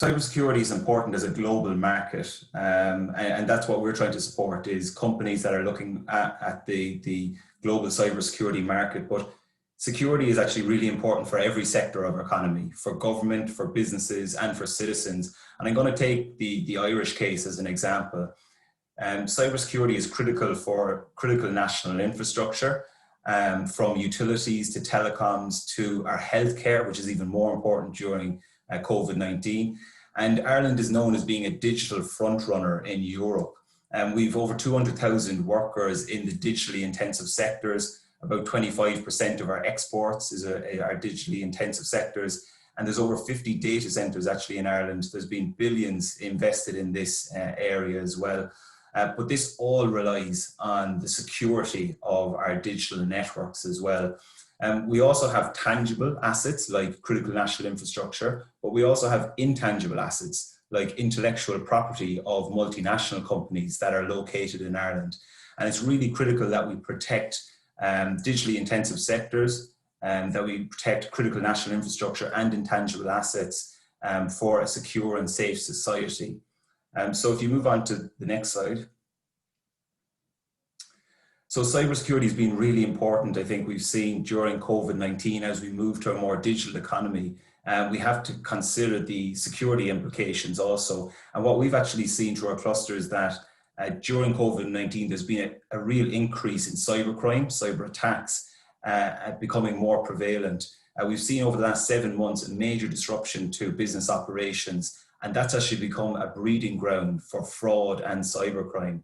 Cybersecurity is important as a global market, and that's what we're trying to support, is companies that are looking at the global cybersecurity market. But security is actually really important for every sector of our economy, for government, for businesses, and for citizens. And I'm going to take the Irish case as an example. Cybersecurity is critical for critical national infrastructure, from utilities to telecoms to our healthcare, which is even more important during COVID-19. And Ireland is known as being a digital frontrunner in Europe. We've over 200,000 workers in the digitally intensive sectors. About 25% of our exports are digitally intensive sectors. And there's over 50 data centers actually in Ireland. There's been billions invested in this area as well. But this all relies on the security of our digital networks as well. We also have tangible assets like critical national infrastructure, but we also have intangible assets like intellectual property of multinational companies that are located in Ireland. And it's really critical that we protect digitally intensive sectors, that we protect critical national infrastructure and intangible assets for a secure and safe society. So if you move on to the next slide. So cybersecurity has been really important. I think we've seen during COVID-19, as we move to a more digital economy, we have to consider the security implications also. And what we've actually seen through our cluster is that during COVID-19, there's been a real increase in cybercrime, cyber attacks becoming more prevalent. We've seen over the last 7 months a major disruption to business operations, and that's actually become a breeding ground for fraud and cybercrime.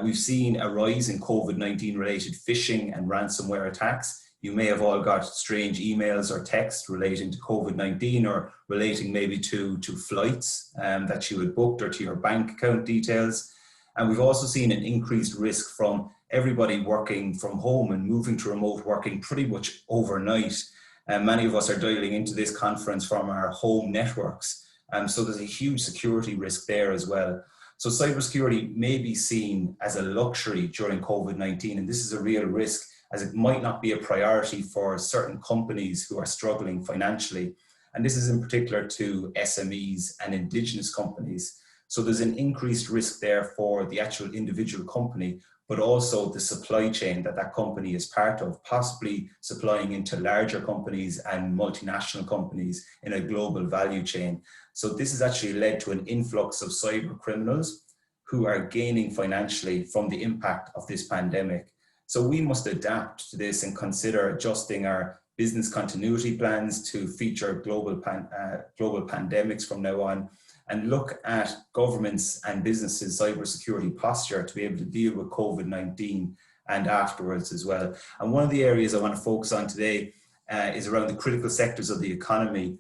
We've seen a rise in COVID-19 related phishing and ransomware attacks. You may have all got strange emails or texts relating to COVID-19 or relating maybe to flights that you had booked or to your bank account details. And we've also seen an increased risk from everybody working from home and moving to remote working pretty much overnight. Many of us are dialing into this conference from our home networks. So there's a huge security risk there as well. So cybersecurity may be seen as a luxury during COVID-19, and this is a real risk as it might not be a priority for certain companies who are struggling financially. And this is in particular to SMEs and indigenous companies. So there's an increased risk there for the actual individual company, but also the supply chain that company is part of, possibly supplying into larger companies and multinational companies in a global value chain. So this has actually led to an influx of cyber criminals who are gaining financially from the impact of this pandemic. So we must adapt to this and consider adjusting our business continuity plans to feature global pandemics from now on, and look at governments and businesses' cybersecurity posture to be able to deal with COVID-19 and afterwards as well. And one of the areas I want to focus on today is around the critical sectors of the economy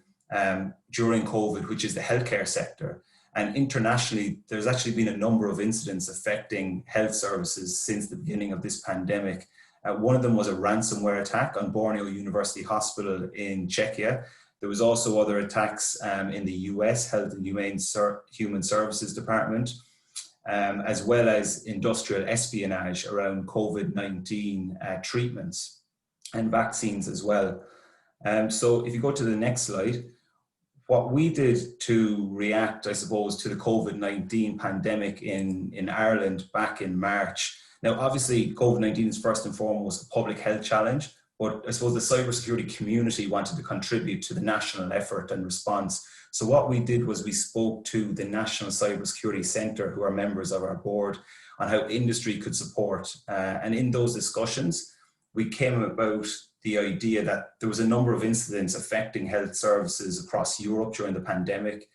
during COVID, which is the healthcare sector. And internationally, there's actually been a number of incidents affecting health services since the beginning of this pandemic. One of them was a ransomware attack on Borneo University Hospital in Czechia. There was also other attacks in the US Health and Human Services Department, as well as industrial espionage around COVID-19 treatments and vaccines as well. So if you go to the next slide, what we did to react, I suppose, to the COVID-19 pandemic in Ireland back in March. Now, obviously, COVID-19 is first and foremost a public health challenge, but I suppose the cybersecurity community wanted to contribute to the national effort and response. So what we did was we spoke to the National Cybersecurity Centre, who are members of our board, on how industry could support. And in those discussions, we came about the idea that there was a number of incidents affecting health services across Europe during the pandemic.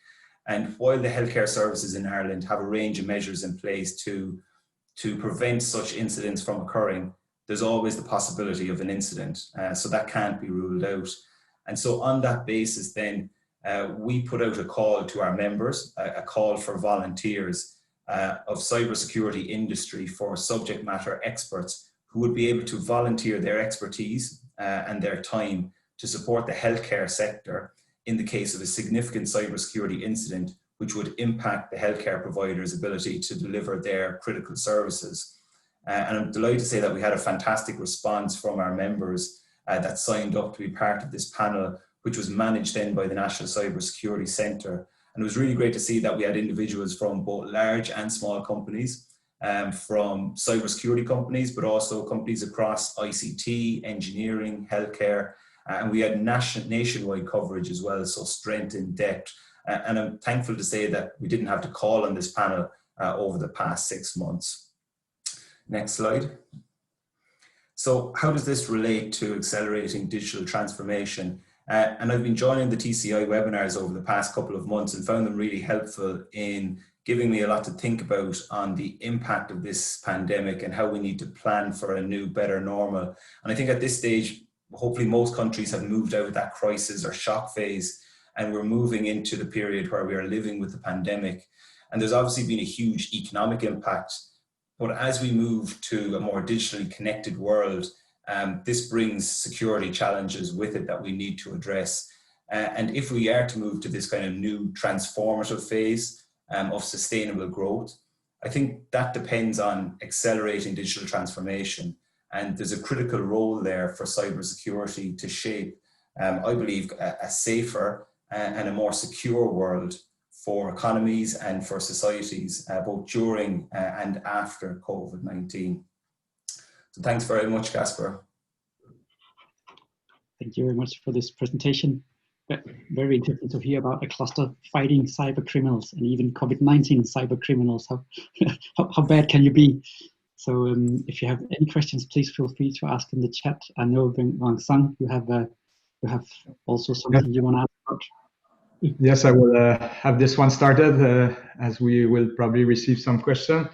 And while the healthcare services in Ireland have a range of measures in place to prevent such incidents from occurring, there's always the possibility of an incident. So that can't be ruled out. And so on that basis, then we put out a call to our members, a call for volunteers of cybersecurity industry for subject matter experts who would be able to volunteer their expertise and their time to support the healthcare sector in the case of a significant cybersecurity incident which would impact the healthcare provider's ability to deliver their critical services. And I'm delighted to say that we had a fantastic response from our members that signed up to be part of this panel, which was managed then by the National Cybersecurity Centre. And And it was really great to see that we had individuals from both large and small companies, from cybersecurity companies, but also companies across ICT, engineering, healthcare, and we had nationwide coverage as well, so strength in depth. And I'm thankful to say that we didn't have to call on this panel over the past 6 months. Next slide. So how does this relate to accelerating digital transformation? And I've been joining the TCI webinars over the past couple of months and found them really helpful in giving me a lot to think about on the impact of this pandemic and how we need to plan for a new, better normal. And I think at this stage, hopefully most countries have moved out of that crisis or shock phase, and we're moving into the period where we are living with the pandemic. And there's obviously been a huge economic impact, but as we move to a more digitally connected world, this brings security challenges with it that we need to address. And if we are to move to this kind of new transformative phase of sustainable growth, I think that depends on accelerating digital transformation. And there's a critical role there for cybersecurity to shape, I believe, a safer and a more secure world for economies and for societies, both during and after COVID-19. So thanks very much, Casper. Thank you very much for this presentation. Very interesting to hear about a cluster fighting cyber criminals and even COVID-19 cyber criminals. How bad can you be? So if you have any questions, please feel free to ask in the chat. I know, Vincent, you have also something you want to ask about. Yes, I will have this one started as we will probably receive some questions.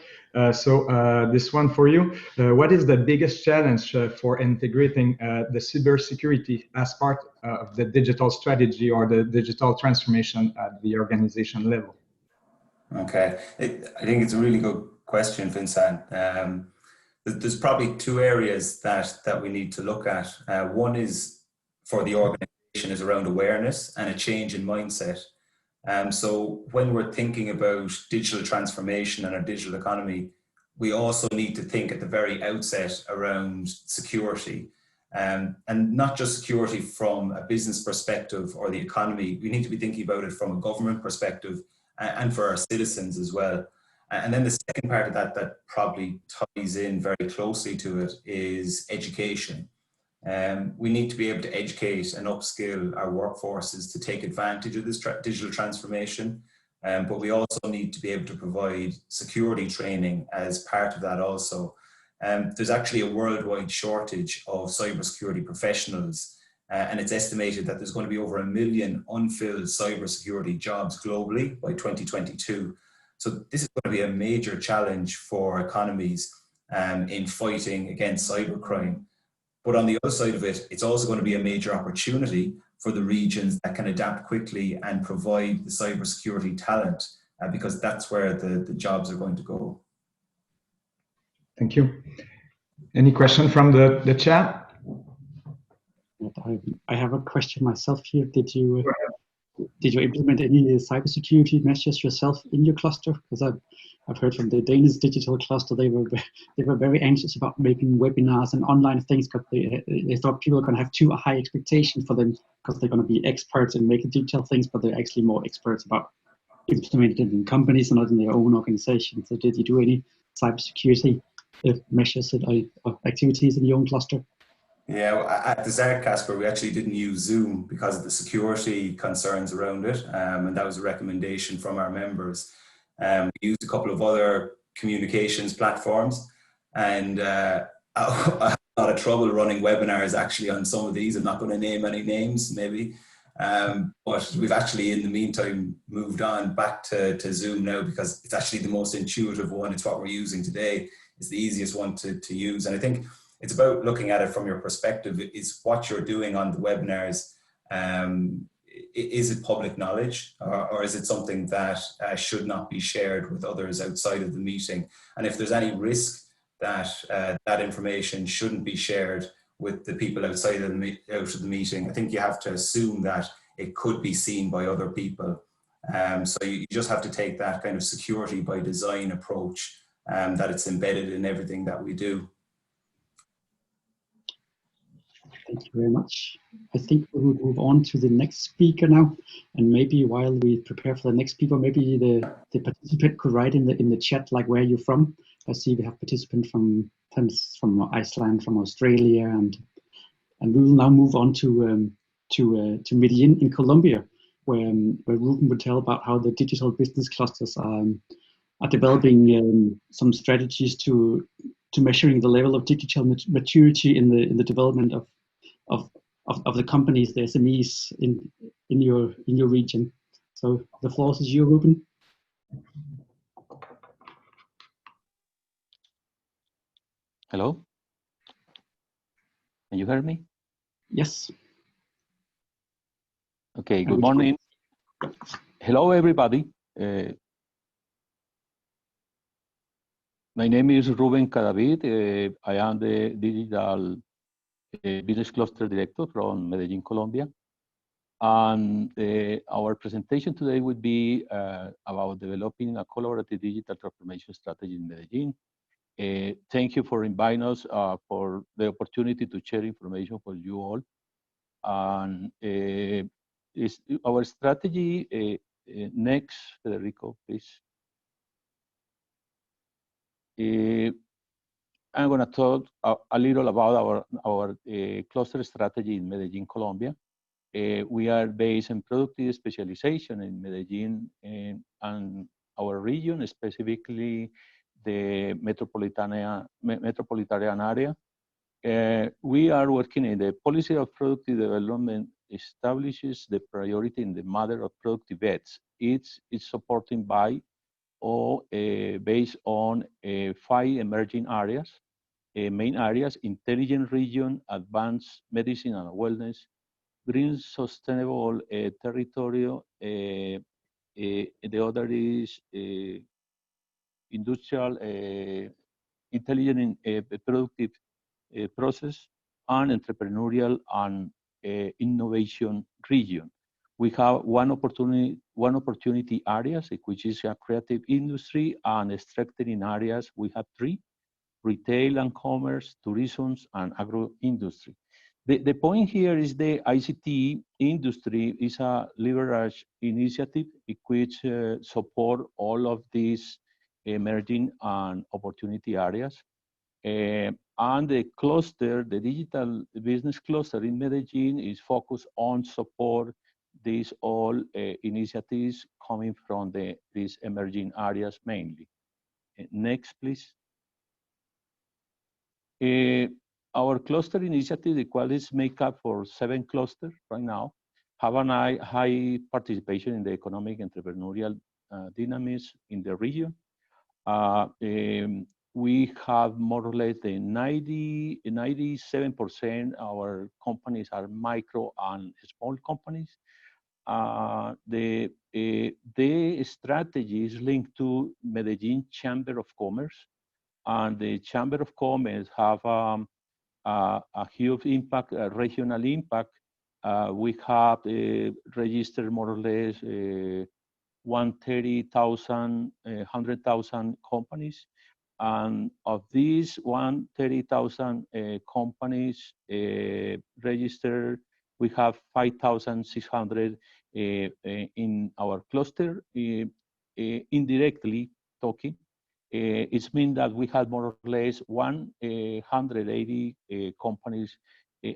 So this one for you. What is the biggest challenge for integrating the cybersecurity as part of the digital strategy or the digital transformation at the organization level? Okay, I think it's a really good question, Vincent. There's probably two areas that we need to look at. One is for the organization is around awareness and a change in mindset. So when we're thinking about digital transformation and our digital economy, we also need to think at the very outset around security. And not just security from a business perspective or the economy, we need to be thinking about it from a government perspective and for our citizens as well. And then the second part of that probably ties in very closely to it is education. We need to be able to educate and upskill our workforces to take advantage of this digital transformation. But we also need to be able to provide security training as part of that also. There's actually a worldwide shortage of cybersecurity professionals, and it's estimated that there's going to be over 1 million unfilled cybersecurity jobs globally by 2022. So this is going to be a major challenge for economies in fighting against cybercrime. But on the other side of it, it's also going to be a major opportunity for the regions that can adapt quickly and provide the cybersecurity talent, because that's where the jobs are going to go. Thank you. Any question from the chat? I have a question myself here. Did you implement any cybersecurity measures yourself in your cluster? Because I've heard from the Danish digital cluster, they were very anxious about making webinars and online things because they thought people are going to have too high expectations for them because they're going to be experts in making detailed things, but they're actually more experts about implementing it in companies and not in their own organization. So did you do any cybersecurity measures or activities in your own cluster? Yeah, at the start, Casper, we actually didn't use Zoom because of the security concerns around it, and that was a recommendation from our members. We used a couple of other communications platforms, and I had a lot of trouble running webinars actually on some of these. I'm not going to name any names, maybe, but we've actually in the meantime moved on back to Zoom now because it's actually the most intuitive one. It's what we're using today. It's the easiest one to use, and I think it's about looking at it from your perspective. Is what you're doing on the webinars, is it public knowledge, or is it something that should not be shared with others outside of the meeting? And if there's any risk that that information shouldn't be shared with the people outside of the meeting, I think you have to assume that it could be seen by other people. So you just have to take that kind of security by design approach, that it's embedded in everything that we do. Thank you very much. I think we will move on to the next speaker now, and maybe while we prepare for the next speaker, maybe the participant could write in the chat like where you're from. I see we have participants from Iceland, from Australia, and we will now move on to Medellin in Colombia, where Ruben would tell about how the digital business clusters are developing some strategies to measuring the level of digital maturity in the development of the companies, the SMEs in your region. So the floor is you, Ruben. Hello? Can you hear me? Yes. Okay, good morning. Hello, everybody. My name is Ruben Cadavid. I am the Digital Business Cluster Director from Medellin, Colombia. And our presentation today would be about developing a collaborative digital transformation strategy in Medellin. Thank you for inviting us for the opportunity to share information for you all. And is our strategy next, Federico, please. I'm going to talk a little about our cluster strategy in Medellin, Colombia. We are based in productive specialization in Medellin and our region, specifically the metropolitan area. We are working in the policy of productive development establishes the priority in the matter of productive beds. It's supported by or based on 5 emerging areas, main areas: intelligent region, advanced medicine and wellness, green sustainable territory. The other is industrial, intelligent productive process, and entrepreneurial and innovation region. We have one opportunity areas, which is a creative industry, and strengthening areas. We have 3: retail and commerce, tourism, and agro industry. The point here is the ICT industry is a leverage initiative which support all of these emerging and opportunity areas. And the cluster, the digital business cluster in Medellin, is focused on support these all initiatives coming from these emerging areas mainly. Next, please. Our cluster initiative, the qualities make up for 7 clusters right now, have a high participation in the economic entrepreneurial dynamics in the region. We have more or less the 97% our companies are micro and small companies. The strategy is linked to Medellin Chamber of Commerce, and the Chamber of Commerce have a huge impact, a regional impact. We have registered more or less 100,000 companies. And of these 130,000 companies registered, we have 5,600 in our cluster. Indirectly talking, it means that we have more or less 180 companies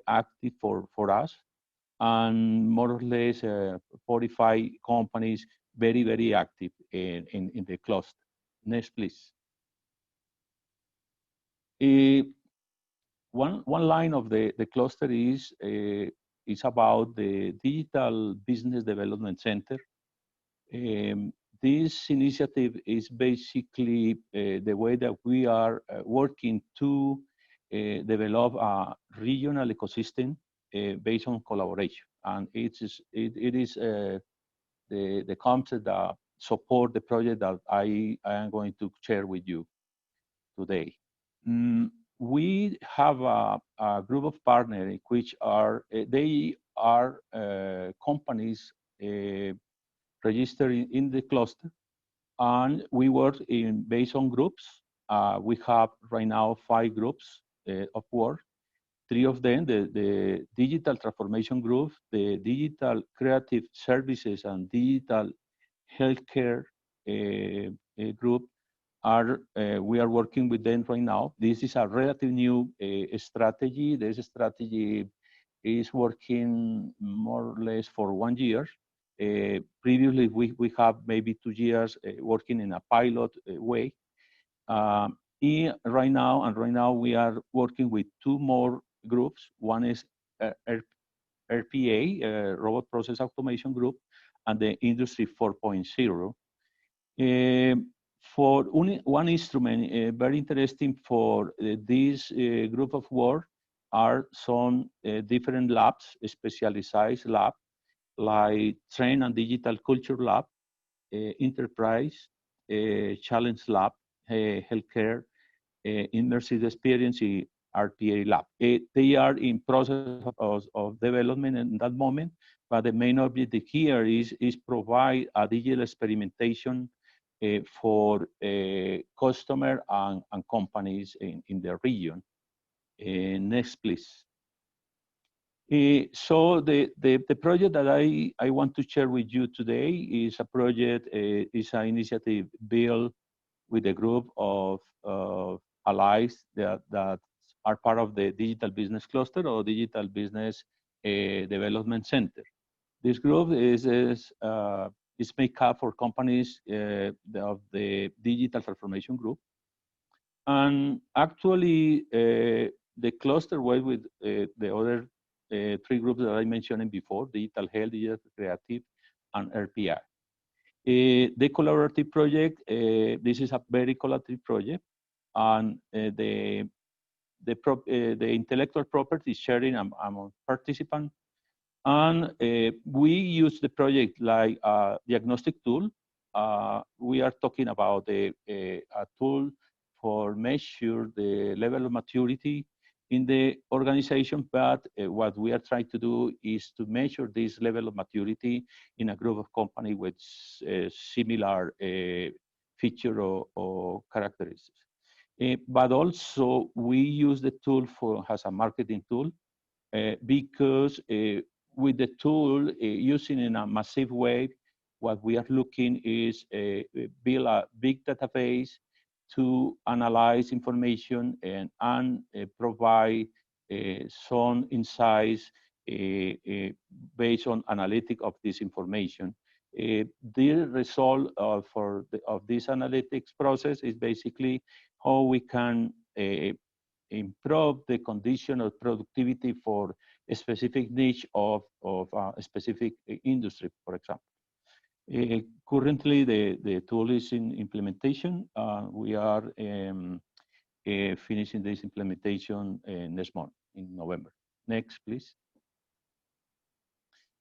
active for us, and more or less 45 companies very, very active in the cluster. Next, please. One line of the cluster is about the Digital Business Development Center. This initiative is basically the way that we are working to develop a regional ecosystem based on collaboration, and it is the concept that support the project that I am going to share with you today. We have a group of partners which are companies registered in the cluster, and we work based on groups. We have right now 5 groups of work. three of them, the Digital Transformation Group, the Digital Creative Services, and Digital Healthcare Group, we are working with them right now. This is a relatively new strategy. This strategy is working more or less for 1 year. Previously, we have maybe 2 years working in a pilot way. Right now we are working with 2 more groups. One is RPA, Robot Process Automation Group, and the Industry 4.0. For one instrument, very interesting for this group of work are some different labs, specialized lab, like Train and Digital Culture Lab, Enterprise, Challenge Lab, Healthcare, Immersive Experience, RPA Lab. They are in process of development in that moment, but the main objective here is provide a digital experimentation for customer and companies in the region. Next, please. So the project that I want to share with you today is a project, is an initiative built with a group of allies that are part of the Digital Business Cluster or Digital Business Development Center. This group is made up for companies of the Digital Transformation Group. And actually, the cluster was with the other 3 groups that I mentioned before: Digital Health, Digital Creative, and RPI. The collaborative project, this is a very collaborative project, and the intellectual property sharing among participants. And we use the project like a diagnostic tool. We are talking about a tool for measure the level of maturity in the organization, but what we are trying to do is to measure this level of maturity in a group of companies with similar feature or characteristics. But also we use the tool as a marketing tool because with the tool using in a massive way, what we are looking is build a big database to analyze information and provide some insights based on analytic of this information. The result of this analytics process is basically how we can improve the condition of productivity for a specific niche of a specific industry, for example. Currently, the tool is in implementation. We are finishing this implementation next month, in November. Next, please.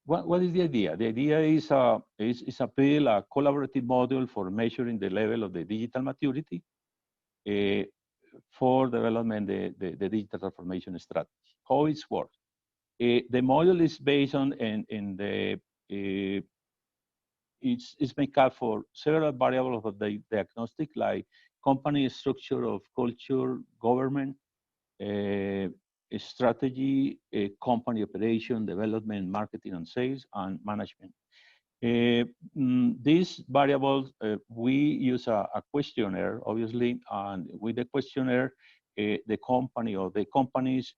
What is the idea? The idea is build a collaborative model for measuring the level of the digital maturity for development the digital transformation strategy. How it works? The model is based on it's made up for several variables of the diagnostic, like company structure of culture, government, strategy, company operation, development, marketing and sales, and management. These variables, we use a questionnaire, obviously, and with the questionnaire, the company or the companies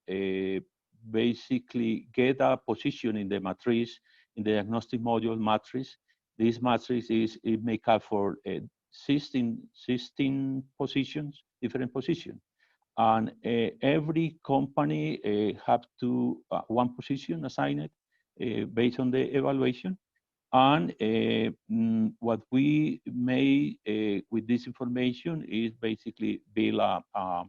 basically get a position in the matrix, in the diagnostic module matrix. This matrix is made up for 16 positions, different positions. And every company have one position assigned based on the evaluation. And what we made with this information is basically build a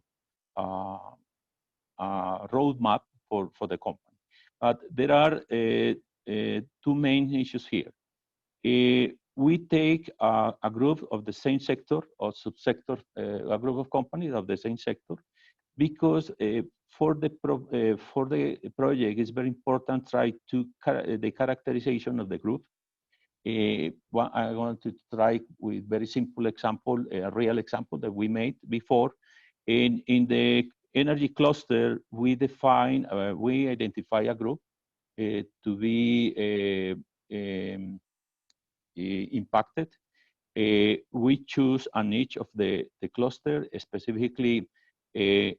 roadmap for the company. But there are 2 main issues here. We take a group of the same sector or subsector, a group of companies of the same sector, because for the project, it's very important to try to the characterization of the group. I want to try with very simple example, a real example that we made before. In the energy cluster, we define, we identify a group to be impacted. We choose a niche of the cluster, specifically the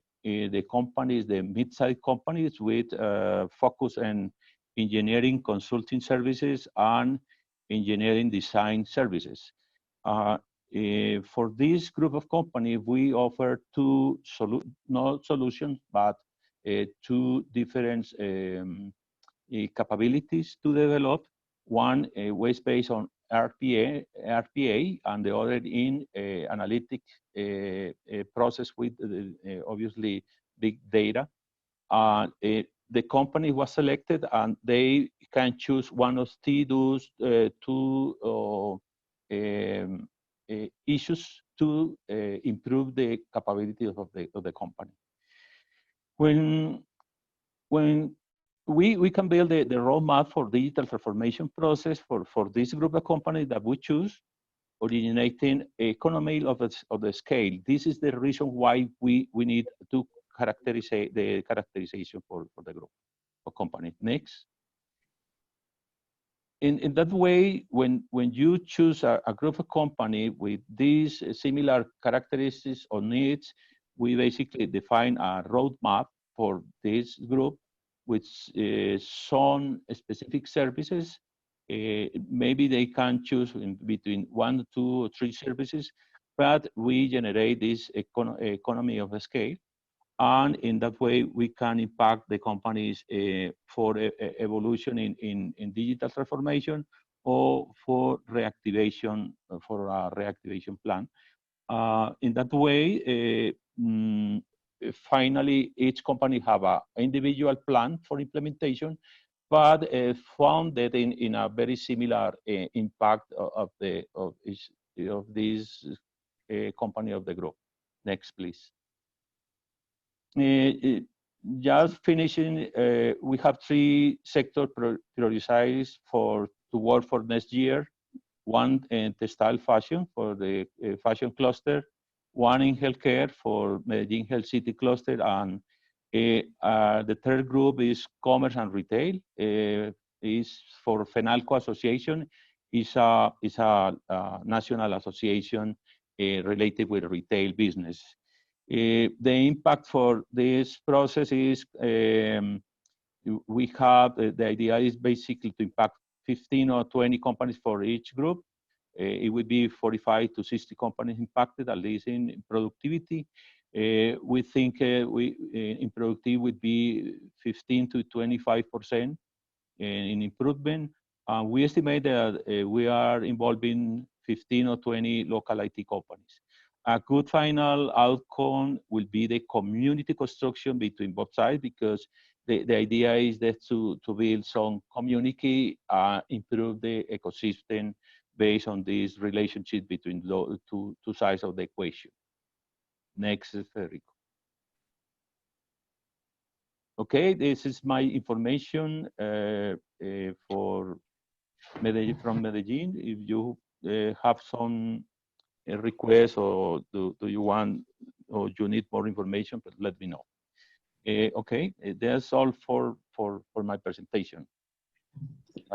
companies, the mid-sized companies with focus on engineering consulting services and engineering design services. For this group of companies, we offer two not solutions, but two different capabilities to develop. One was based on RPA, and the other in analytic process with obviously big data. The company was selected, and they can choose one of those two issues to improve the capability of the company. When we can build the roadmap for digital transformation process for this group of companies that we choose, originating economy of the scale. This is the reason why we need to characterize the characterization for the group of companies. Next. In that way, when you choose a group of company with these similar characteristics or needs, we basically define a roadmap for this group with some specific services. Maybe they can choose in between 1, 2, or 3 services, but we generate this economy of scale. And in that way, we can impact the companies for evolution in digital transformation or for reactivation, for a reactivation plan. In that way, finally, each company have an individual plan for implementation, but founded in a very similar impact of this company of the group. Next, please. Just finishing, we have 3 sectors prioritized to work for next year. One in textile fashion for the fashion cluster, one in healthcare for Medellin Health City cluster, and the third group is commerce and retail. Is for FENALCO Association. Is a national association related with retail business. The impact for this process is we have the idea is basically to impact 15 or 20 companies for each group. It would be 45 to 60 companies impacted, at least in productivity. We think in productivity would be 15 to 25% in improvement. We estimate that we are involving 15 or 20 local IT companies. A good final outcome will be the community construction between both sides, because the idea is that to build some community, improve the ecosystem based on this relationship between the two sides of the equation. Next, Federico. Okay, this is my information for Medellin, from Medellin. If you have some requests, or do you want, or you need more information, but let me know. Okay, that's all for my presentation.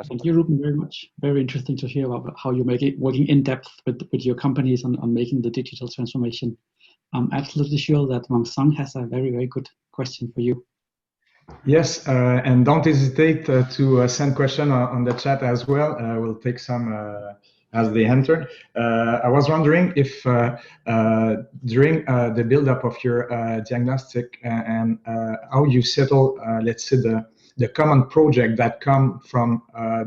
Thank you, Ruben, very much. Very interesting to hear about how you make it working in depth with your companies on making the digital transformation. I'm absolutely sure that Vincent has a very, very good question for you. Yes, and don't hesitate to send questions on the chat as well. We'll take some as they enter. I was wondering if during the build-up of your diagnostic and how you settle, let's say, the common project that come from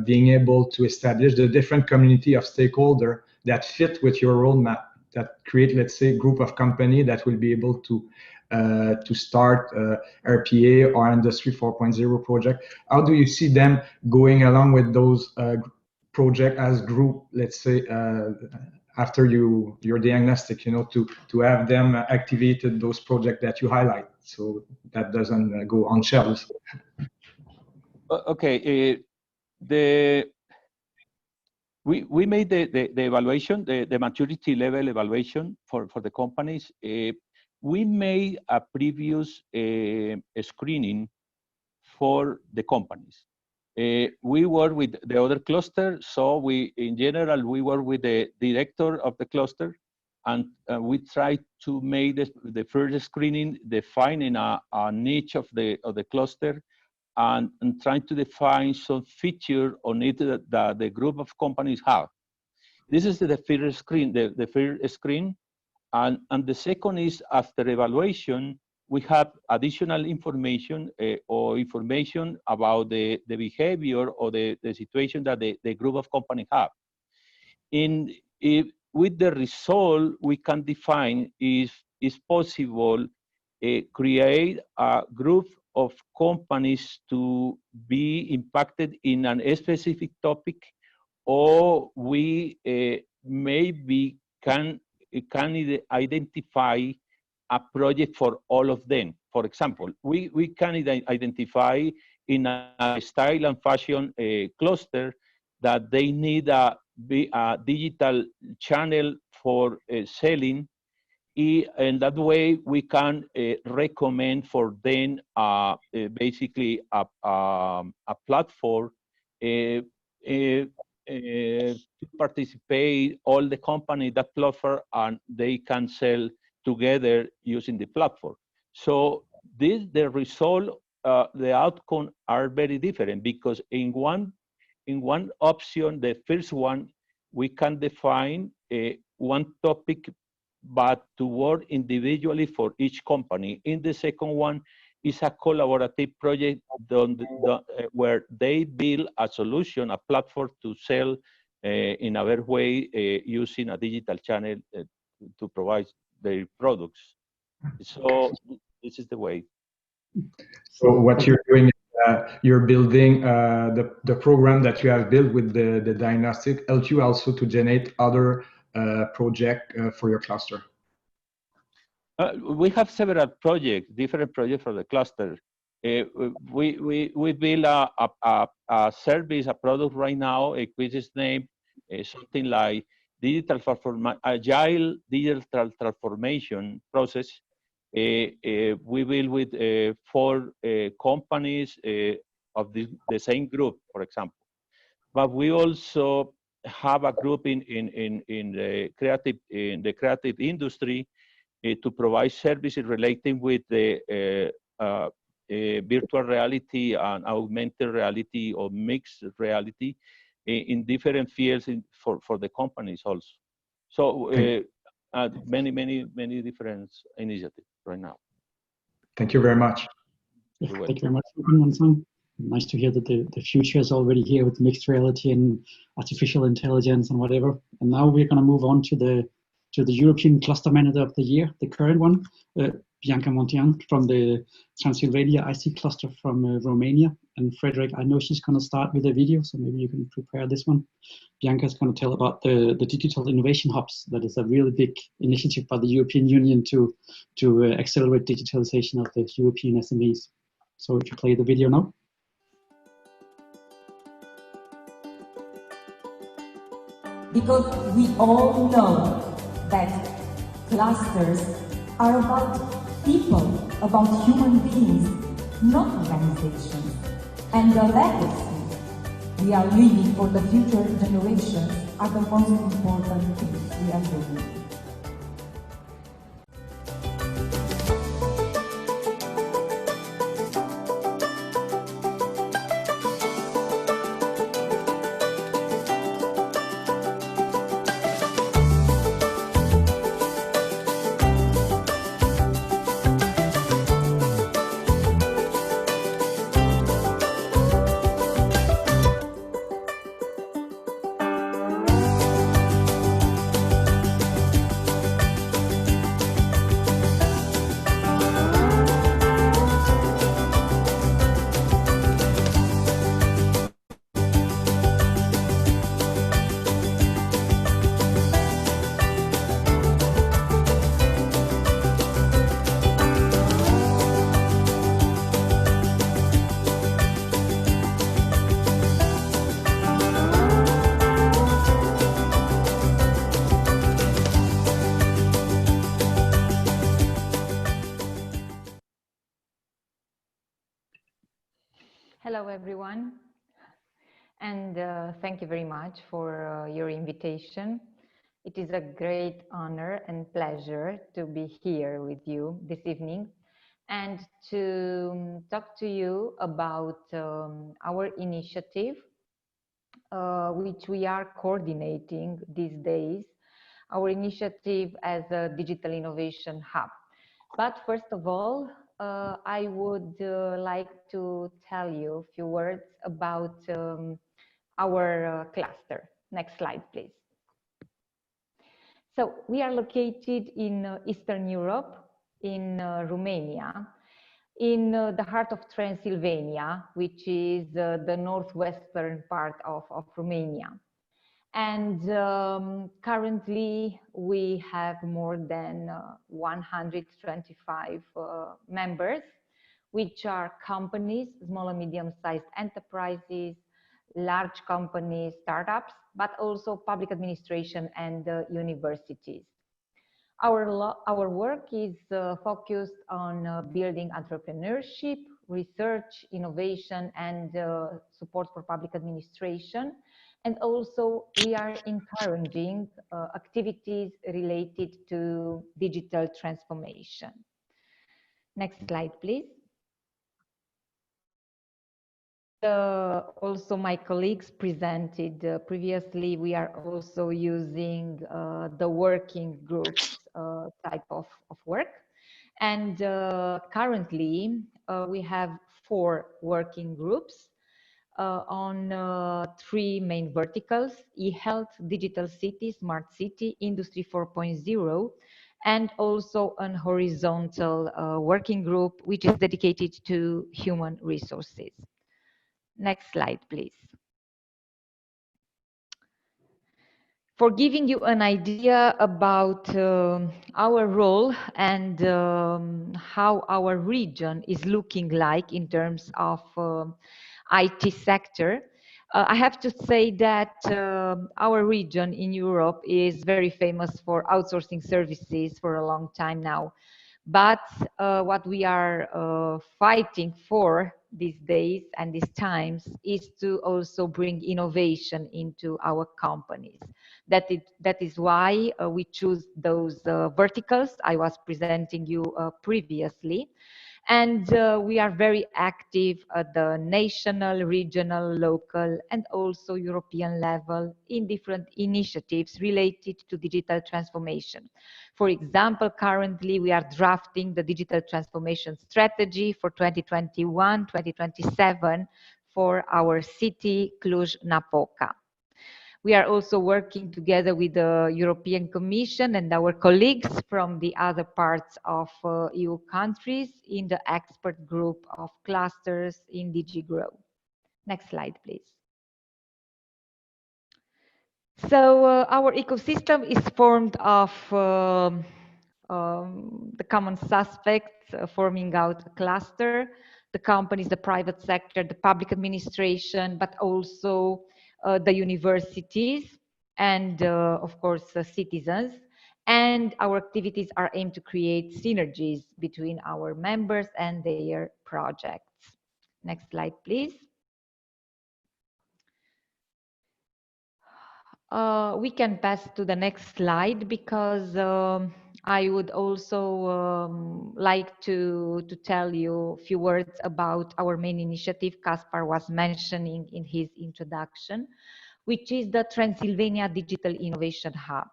being able to establish the different community of stakeholders that fit with your roadmap, that create, let's say, group of company that will be able to start RPA or Industry 4.0 project. How do you see them going along with those project as group, let's say, after your diagnostic, you know, to have them activated those projects that you highlight, so that doesn't go on shelves? Okay, we made the evaluation, the maturity level evaluation for the companies. we made a previous screening for the companies. We work with the other cluster, so in general, we work with the director of the cluster, and we try to make the first screening, defining a niche of the cluster, and trying to define some feature on it that the group of companies have. This is the first screen, the first screen, and the second is after evaluation, we have additional information or information about the behavior or the situation that the group of companies have. With the result, we can define if it's possible create a group of companies to be impacted in a specific topic, or we maybe can identify a project for all of them. For example, we can identify in a style and fashion cluster that they need a digital channel for selling, and that way we can recommend for them basically a platform to participate all the company that platform, and they can sell together using the platform. So the result, the outcome are very different, because in one option, the first one, we can define one topic, but to work individually for each company. In the second one, is a collaborative project where they build a solution, a platform to sell in a better way using a digital channel to provide their products. So this is the way. So what you're doing is you're building the program that you have built with the diagnostic help you also to generate other project for your cluster. We have several projects, different projects for the cluster. We build a service, a product right now, which is named something like agile digital transformation process. We build with 4 companies of the same group, for example. But we also have a group in the creative industry to provide services relating with the virtual reality and augmented reality or mixed reality in different fields for the companies also. So many different initiatives right now. Thank you very much. Yeah, thank you very much, Ruben. Nice to hear that the future is already here with mixed reality and artificial intelligence and whatever. And now we're going to move on to the European Cluster Manager of the Year, the current one, Bianca Muntean from the Transilvania IC cluster from Romania. And Frederick, I know she's going to start with a video, so maybe you can prepare this one. Bianca is going to tell about the digital innovation hubs. That is a really big initiative by the European Union to accelerate digitalization of the European SMEs. So if you play the video now. Because we all know that clusters are about people, about human beings, not organizations. And the legacy we are leaving for the future generations are the most important things we are doing. Hello, everyone, and thank you very much for your invitation. It is a great honor and pleasure to be here with you this evening and to talk to you about our initiative, which we are coordinating these days, our initiative as a digital innovation hub. But first of all, I would like to tell you a few words about our cluster. Next slide, please. So we are located in Eastern Europe, in Romania, in the heart of Transilvania, which is the northwestern part of Romania. And currently we have more than 125 members, which are companies, small and medium-sized enterprises, large companies, startups, but also public administration and universities. Our work is focused on building entrepreneurship, research, innovation, and support for public administration. And also we are encouraging activities related to digital transformation. Next slide, please. Also my colleagues presented previously, we are also using the working groups type of work. And currently we have 4 working groups on 3 main verticals: e-health, digital city, smart city, industry 4.0, and also an horizontal working group which is dedicated to human resources. Next slide, please. For giving you an idea about our role and how our region is looking like in terms of IT sector, I have to say that our region in Europe is very famous for outsourcing services for a long time now. But what we are fighting for these days and these times is to also bring innovation into our companies. That is why we choose those verticals I was presenting you previously. And we are very active at the national, regional, local, and also European level in different initiatives related to digital transformation. For example, currently we are drafting the digital transformation strategy for 2021-2027 for our city, Cluj-Napoca. We are also working together with the European Commission and our colleagues from the other parts of EU countries in the expert group of clusters in DG Grow. Next slide, please. So our ecosystem is formed of the common suspects forming out a cluster, the companies, the private sector, the public administration, but also the universities and of course citizens. And our activities are aimed to create synergies between our members and their projects. Next slide, please. We can pass to the next slide because I would also like to tell you a few words about our main initiative Kaspar was mentioning in his introduction, which is the Transilvania Digital Innovation Hub.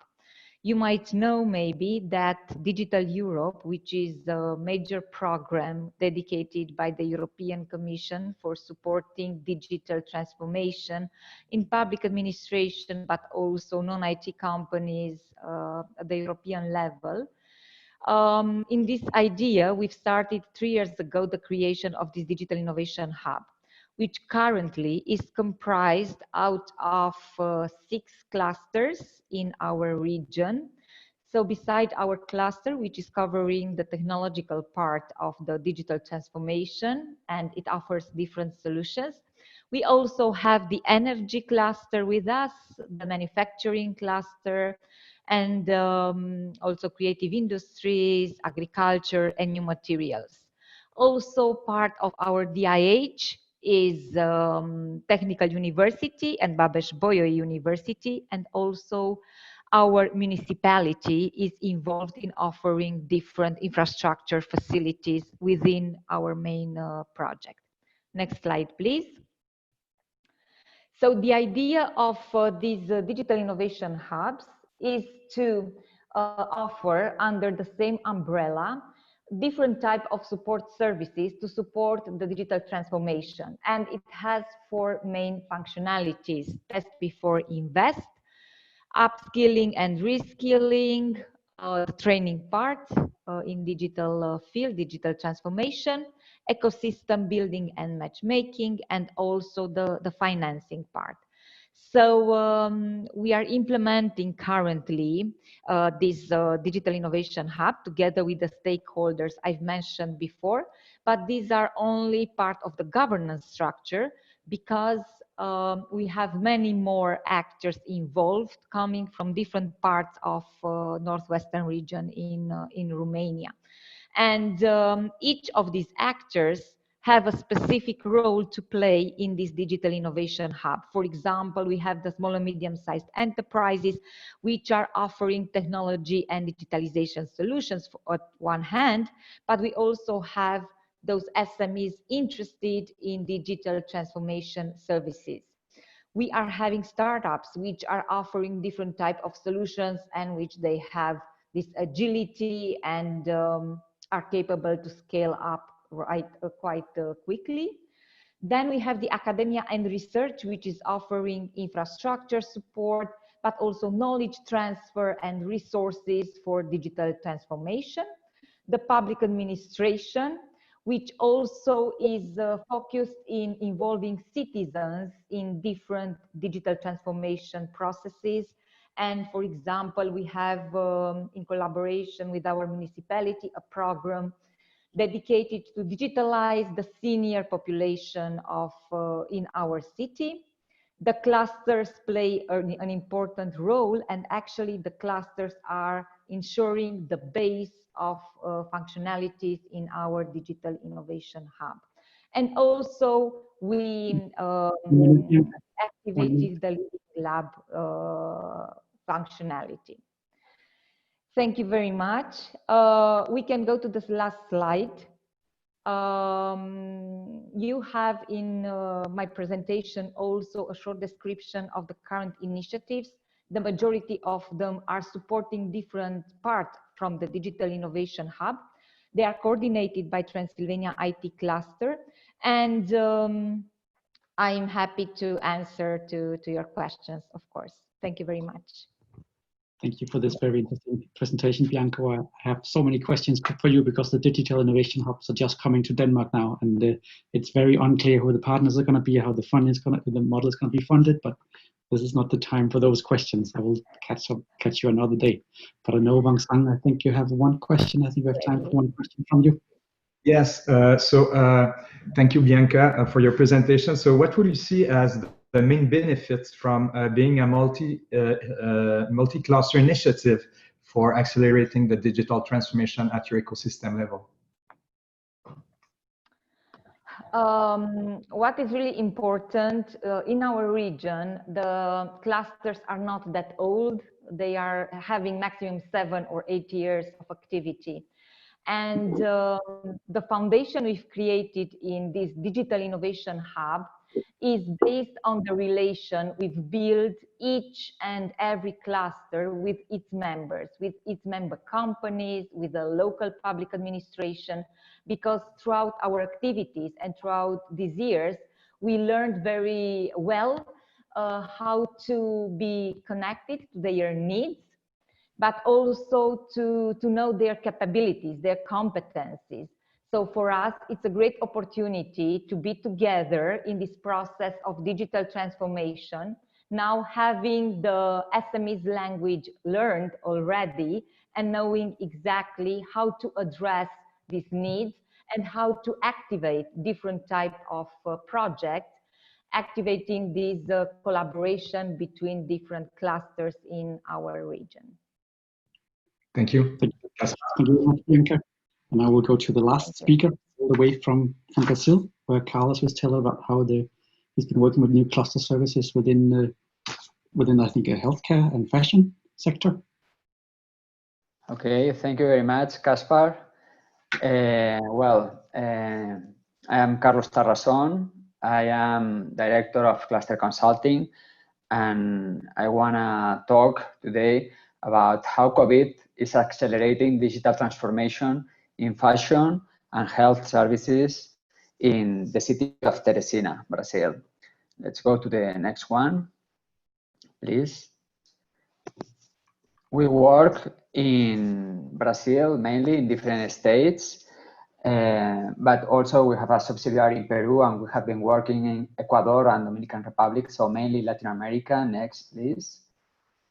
You might know maybe that Digital Europe, which is a major program dedicated by the European Commission for supporting digital transformation in public administration, but also non-IT companies at the European level. In this idea, we've started 3 years ago the creation of this Digital Innovation Hub, which currently is comprised out of 6 clusters in our region. So beside our cluster, which is covering the technological part of the digital transformation, and it offers different solutions, we also have the energy cluster with us, the manufacturing cluster, and also creative industries, agriculture, and new materials. Also part of our DIH is Technical University and Babeș-Bolyai University, and also our municipality is involved in offering different infrastructure facilities within our main project. Next slide, please. So the idea of these digital innovation hubs is to offer under the same umbrella different type of support services to support the digital transformation. And it has four main functionalities: test before invest, upskilling and reskilling, the training part in digital field, digital transformation, ecosystem building and matchmaking, and also the financing part. So we are implementing currently this digital innovation hub together with the stakeholders I've mentioned before, but these are only part of the governance structure, because we have many more actors involved coming from different parts of northwestern region in Romania. And each of these actors have a specific role to play in this digital innovation hub. For example, we have the small and medium-sized enterprises, which are offering technology and digitalization solutions on one hand, but we also have those SMEs interested in digital transformation services. We are having startups which are offering different type of solutions and which they have this agility and are capable to scale up quite quickly. Then we have the academia and research, which is offering infrastructure support, but also knowledge transfer and resources for digital transformation. The public administration, which also is focused in involving citizens in different digital transformation processes. And for example, we have, in collaboration with our municipality, a program dedicated to digitalize the senior population of in our city. The clusters play an important role, and actually the clusters are ensuring the base of functionalities in our digital innovation hub. And also we activated the lab functionality. Thank you very much. We can go to this last slide. You have in my presentation also a short description of the current initiatives. The majority of them are supporting different parts from the Digital Innovation Hub. They are coordinated by Transilvania IT Cluster, and I'm happy to answer to your questions, of course. Thank you very much. Thank you for this very interesting presentation, Bianca. I have so many questions for you because the Digital Innovation Hubs are just coming to Denmark now, and it's very unclear who the partners are going to be, how the fund is going to, the model is going to be funded. But this is not the time for those questions. I will catch you another day. But I know, Wang Sang, I think you have one question. I think we have time for one question from you. Yes. Thank you, Bianca, for your presentation. So, what would you see as the main benefits from being a multi-cluster initiative for accelerating the digital transformation at your ecosystem level? What is really important in our region, the clusters are not that old. They are having maximum 7 or 8 years of activity. And the foundation we've created in this Digital Innovation Hub is based on the relation we've built each and every cluster with its members, with its member companies, with the local public administration, because throughout our activities and throughout these years, we learned very well how to be connected to their needs, but also to know their capabilities, their competencies. So for us, it's a great opportunity to be together in this process of digital transformation, now having the SMEs language learned already and knowing exactly how to address these needs and how to activate different types of projects, activating this collaboration between different clusters in our region. Thank you. Thank you very much, Bianca. And I will go to the last speaker, all the way from Brazil. where Carlos was telling about how he's been working with new cluster services within I think a healthcare and fashion sector. Okay, thank you very much, Caspar. I am Carlos Tarrasón. I am Director of Cluster Consulting, and I want to talk today about how COVID is accelerating digital transformation in fashion and health services in the city of Teresina, Brazil. Let's go to the next one, please. We work in Brazil, mainly in different states, but also we have a subsidiary in Peru, and we have been working in Ecuador and Dominican Republic, so mainly Latin America. Next, please.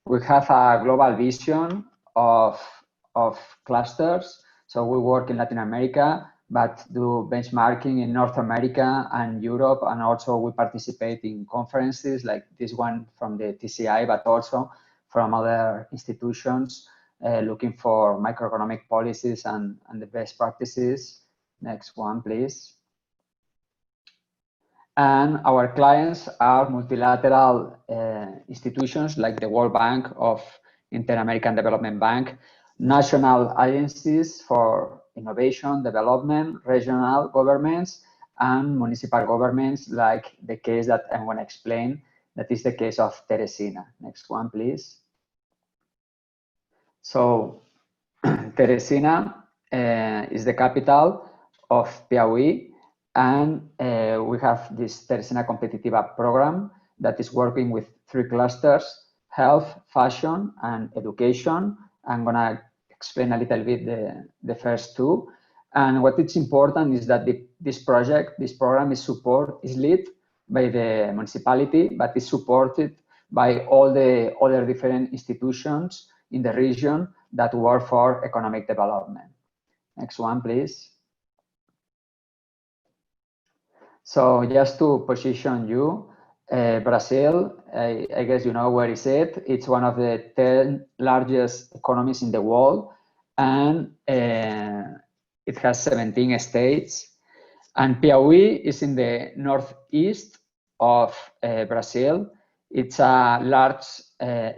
We have a global vision of clusters, so we work in Latin America, but do benchmarking in North America and Europe, and also we participate in conferences like this one from the TCI, but also from other institutions looking for microeconomic policies and the best practices. Next one, please. And our clients are multilateral institutions like the World Bank of Inter-American Development Bank, national agencies for innovation, development, regional governments, and municipal governments, like the case that I'm going to explain. That is the case of Teresina. Next one, please. So Teresina is the capital of Piauí, and we have this Teresina Competitiva program that is working with 3 clusters: health, fashion, and education. I'm going to explain a little bit the first 2. And what is important is that this program is led by the municipality, but is supported by all the other different institutions in the region that work for economic development. Next one, please. So just to position you, Brazil, I guess you know where is it. It's one of the 10 largest economies in the world, and it has 17 states. And Piauí is in the northeast of Brazil. It's a large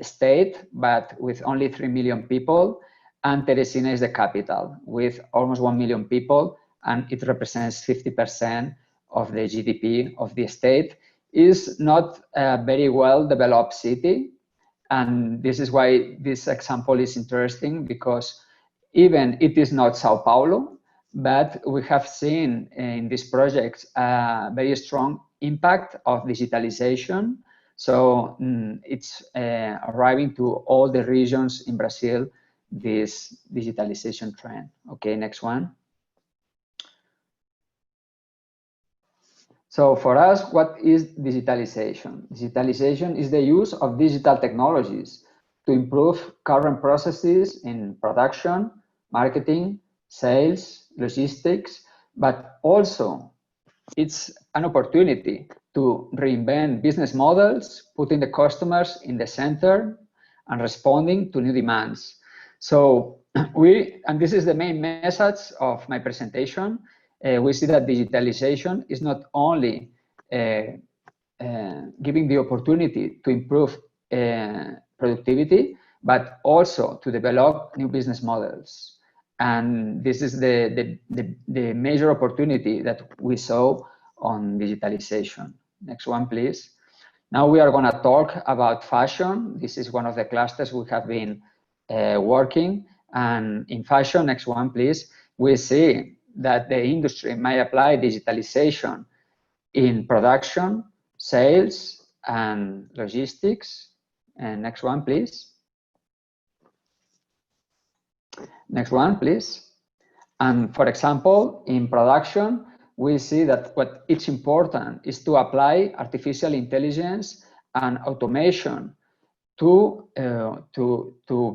state, but with only 3 million people. And Teresina is the capital with almost 1 million people, and it represents 50% of the GDP of the state. Is not a very well developed city. And this is why this example is interesting, because even it is not Sao Paulo, but we have seen in this project a very strong impact of digitalization. So it's arriving to all the regions in Brazil, this digitalization trend. Okay, next one. So for us, what is digitalization? Digitalization is the use of digital technologies to improve current processes in production, marketing, sales, logistics, but also it's an opportunity to reinvent business models, putting the customers in the center and responding to new demands. So and this is the main message of my presentation, we see that digitalization is not only giving the opportunity to improve productivity, but also to develop new business models. And this is the major opportunity that we saw on digitalization. Next one, please. Now we are going to talk about fashion. This is one of the clusters we have been working. And in fashion, next one, please, we see that the industry may apply digitalization in production, sales, and logistics. And next one, please. Next one, please. And for example, in production, we see that what is important is to apply artificial intelligence and automation to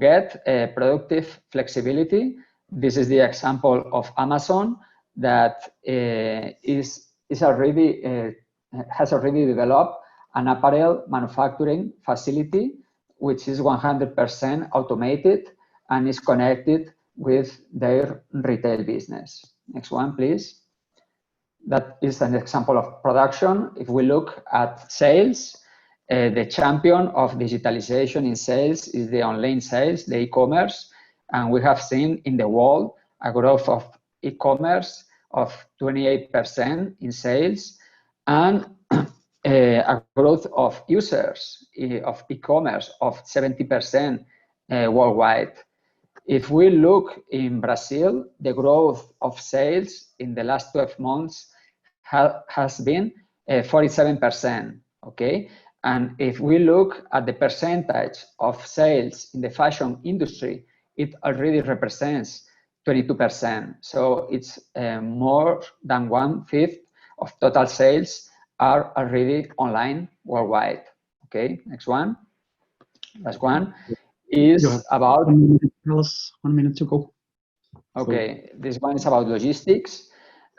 get productive flexibility. This is the example of Amazon that has already developed an apparel manufacturing facility, which is 100% automated and is connected with their retail business. Next one, please. That is an example of production. If we look at sales, the champion of digitalization in sales is the online sales, the e-commerce. And we have seen in the world a growth of e-commerce of 28% in sales, and a growth of users of e-commerce of 70% worldwide. If we look in Brazil, the growth of sales in the last 12 months has been 47%, okay? And if we look at the percentage of sales in the fashion industry, it already represents 22%. So it's more than 1/5 of total sales are already online worldwide. Okay, next one. Last one is about... 1 minute to go. Okay, this one is about logistics.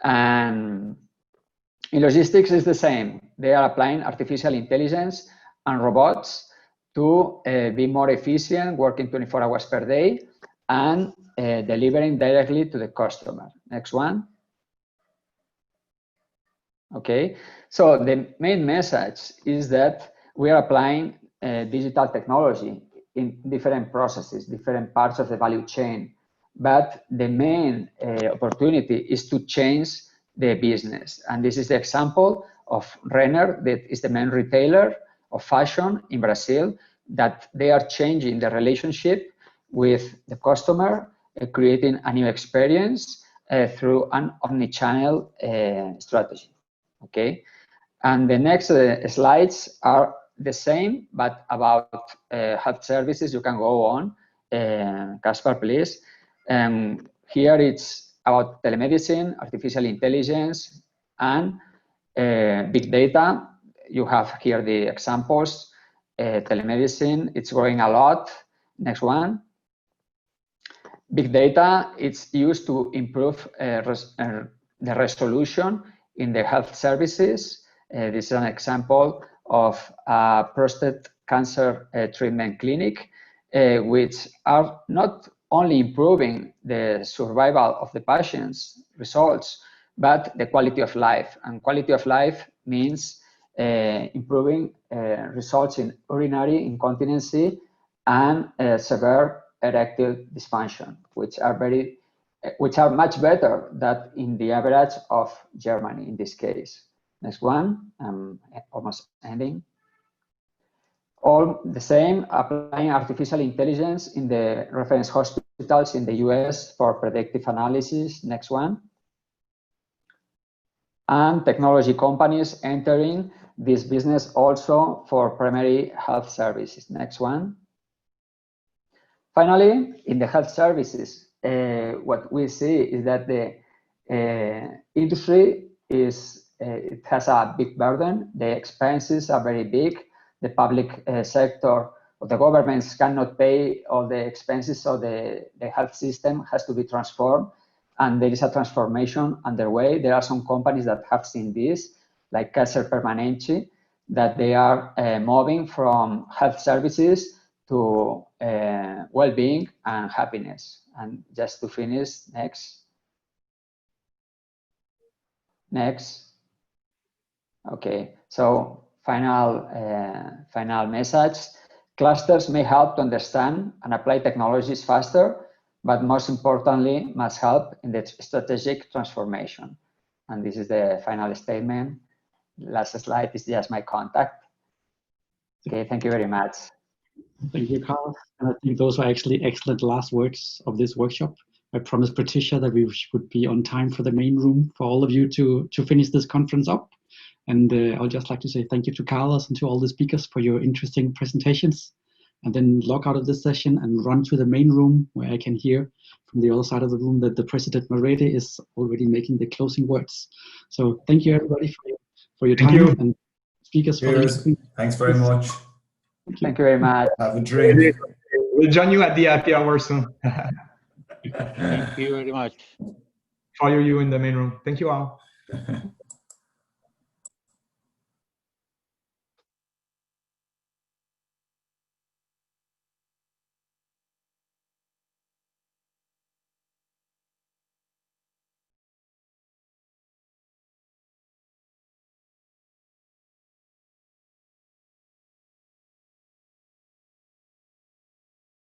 And in logistics is the same. They are applying artificial intelligence and robots to be more efficient, working 24 hours per day, and delivering directly to the customer. Next one. Okay, so the main message is that we are applying digital technology in different processes, different parts of the value chain. But the main opportunity is to change the business. And this is the example of Renner, that is the main retailer of fashion in Brazil, that they are changing the relationship with the customer, creating a new experience through an omni-channel strategy. Okay, and the next slides are the same, but about health services. You can go on, Caspar, please. Here it's about telemedicine, artificial intelligence, and big data. You have here the examples. Telemedicine, it's growing a lot. Next one. Big data, it's used to improve the resolution in the health services. This is an example of a prostate cancer treatment clinic, which are not only improving the survival of the patient's results, but the quality of life. And quality of life means improving results in urinary incontinency and severe erectile dysfunction, which are much better than in the average of Germany in this case. Next one, almost ending. All the same, applying artificial intelligence in the reference hospitals in the US for predictive analysis. Next one. And technology companies entering this business also for primary health services. Next one. Finally, in the health services, what we see is that the industry it has a big burden. The expenses are very big. The public sector or the governments cannot pay all the expenses, so the health system has to be transformed, and there is a transformation underway. There are some companies that have seen this, like Kaiser Permanente, that they are moving from health services to well-being and happiness. And just to finish, next. Okay, so final message. Clusters may help to understand and apply technologies faster, but most importantly, must help in the strategic transformation. And this is the final statement. Last slide is just my contact. Okay, thank you very much. Thank you, Carl. And I think those are actually excellent last words of this workshop. I promised Patricia that we would be on time for the main room for all of you to finish this conference up. And I would just like to say thank you to Carlos and to all the speakers for your interesting presentations. And then log out of this session and run to the main room, where I can hear from the other side of the room that the President Marete is already making the closing words. So thank you, everybody, for your time. And speakers. Thanks very much. Thank you very much. Have a drink. We'll join you at the happy hour soon. Thank you very much. Follow you in the main room. Thank you all.